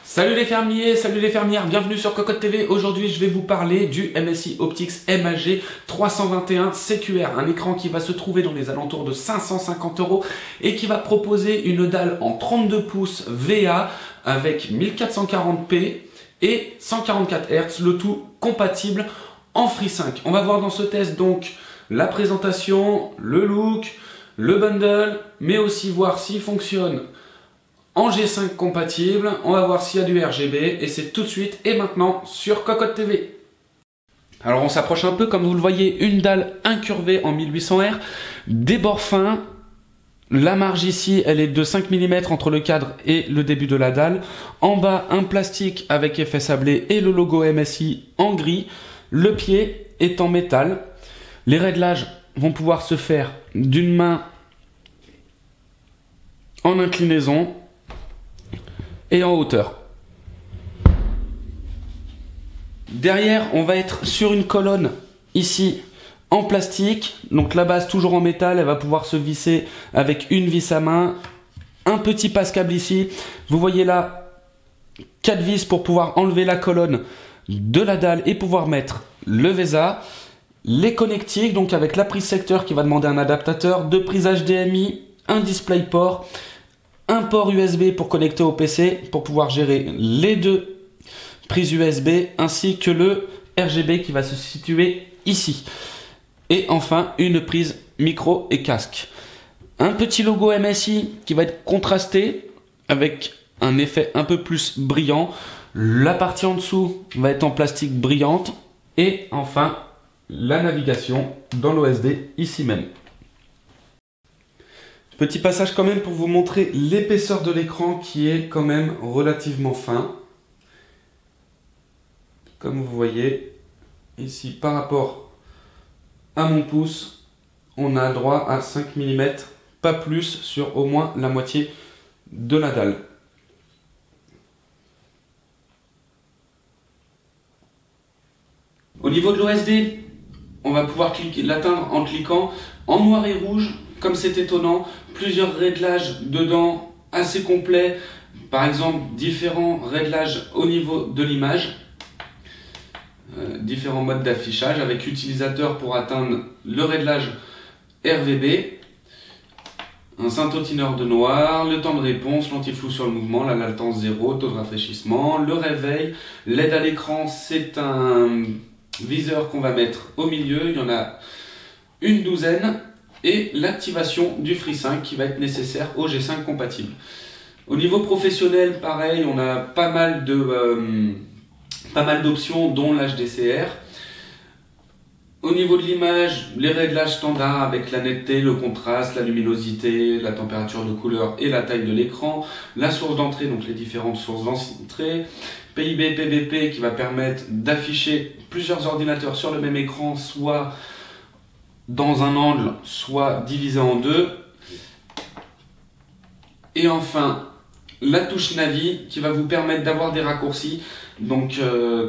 Salut les fermiers, salut les fermières, bienvenue sur Cocotte TV. Aujourd'hui, je vais vous parler du MSI Optix MAG 321 CQR, un écran qui va se trouver dans les alentours de 550 € et qui va proposer une dalle en 32 pouces VA avec 1440p et 144 Hz, le tout compatible en FreeSync. On va voir dans ce test donc la présentation, le look, le bundle, mais aussi voir s'il fonctionne en G5 compatible. On va voir s'il y a du RGB et c'est tout de suite et maintenant sur Cocotte TV. Alors on s'approche un peu, comme vous le voyez, une dalle incurvée en 1800R, des bords fins. La marge ici, elle est de 5 mm entre le cadre et le début de la dalle. En bas, un plastique avec effet sablé et le logo MSI en gris. Le pied est en métal. Les réglages vont pouvoir se faire d'une main en inclinaison et en hauteur. Derrière, on va être sur une colonne ici en plastique, donc la base toujours en métal, elle va pouvoir se visser avec une vis à main, un petit passe-câble ici. Vous voyez là 4 vis pour pouvoir enlever la colonne de la dalle et pouvoir mettre le VESA. Les connectiques, donc avec la prise secteur qui va demander un adaptateur, 2 prises HDMI, un DisplayPort, un port USB pour connecter au PC pour pouvoir gérer les 2 prises USB ainsi que le RGB qui va se situer ici. Et enfin une prise micro et casque. Un petit logo MSI qui va être contrasté avec un effet un peu plus brillant. La partie en dessous va être en plastique brillante. Et enfin la navigation dans l'OSD ici même. Petit passage quand même pour vous montrer l'épaisseur de l'écran qui est quand même relativement fin. Comme vous voyez, ici par rapport à mon pouce, on a droit à 5 mm, pas plus, sur au moins la moitié de la dalle. Au niveau de l'OSD, on va pouvoir l'atteindre en cliquant en noir et rouge. Comme c'est étonnant, plusieurs réglages dedans assez complets, par exemple différents réglages au niveau de l'image, différents modes d'affichage avec utilisateur pour atteindre le réglage RVB, un scintillant de noir, le temps de réponse, l'anti-flou sur le mouvement, la latence 0, taux de rafraîchissement, le réveil, l'aide à l'écran, c'est un viseur qu'on va mettre au milieu, il y en a une douzaine. Et l'activation du FreeSync qui va être nécessaire au G5 compatible. Au niveau professionnel, pareil, on a pas mal d'options, dont l'HDCR. Au niveau de l'image, les réglages standards avec la netteté, le contraste, la luminosité, la température de couleur et la taille de l'écran. La source d'entrée, donc les différentes sources d'entrée. PIB, PBP qui va permettre d'afficher plusieurs ordinateurs sur le même écran, soit dans un angle, soit divisé en deux. Et enfin, la touche Navi qui va vous permettre d'avoir des raccourcis. Donc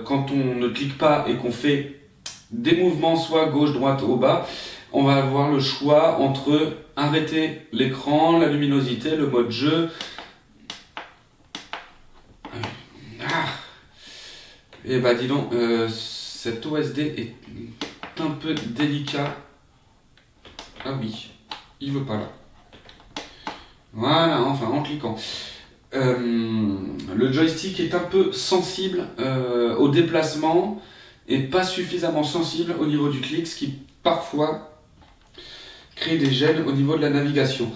quand on ne clique pas et qu'on fait des mouvements soit gauche, droite, au bas, on va avoir le choix entre arrêter l'écran, la luminosité, le mode jeu. Et bah dis donc, cet OSD est un peu délicat. Ah oui, il veut pas là. Voilà, enfin en cliquant. Le joystick est un peu sensible au déplacement et pas suffisamment sensible au niveau du clic, ce qui parfois crée des gênes au niveau de la navigation.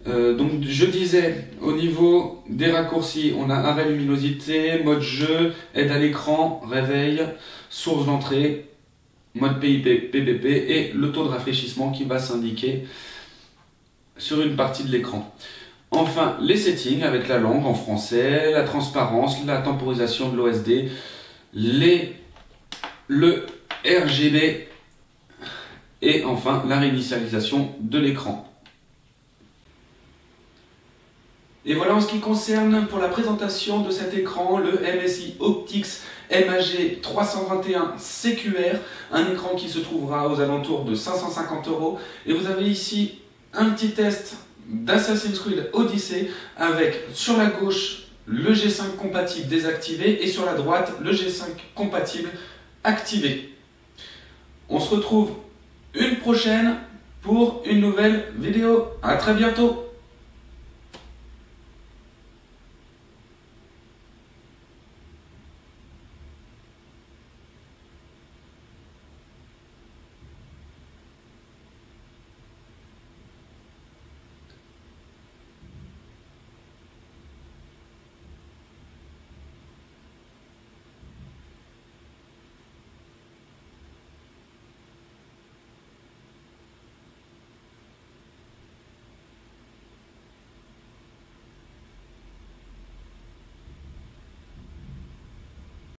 Donc je disais, au niveau des raccourcis, on a arrêt luminosité, mode jeu, aide à l'écran, réveil, source d'entrée, mode PIP, PBP et le taux de rafraîchissement qui va s'indiquer sur une partie de l'écran. Enfin, les settings avec la langue en français, la transparence, la temporisation de l'OSD, le RGB et enfin la réinitialisation de l'écran. Et voilà en ce qui concerne pour la présentation de cet écran, le MSI Optix MAG 321 CQR, un écran qui se trouvera aux alentours de 550 €. Et vous avez ici un petit test d'Assassin's Creed Odyssey avec sur la gauche le G5 compatible désactivé et sur la droite, le G5 compatible activé. On se retrouve une prochaine pour une nouvelle vidéo. À très bientôt.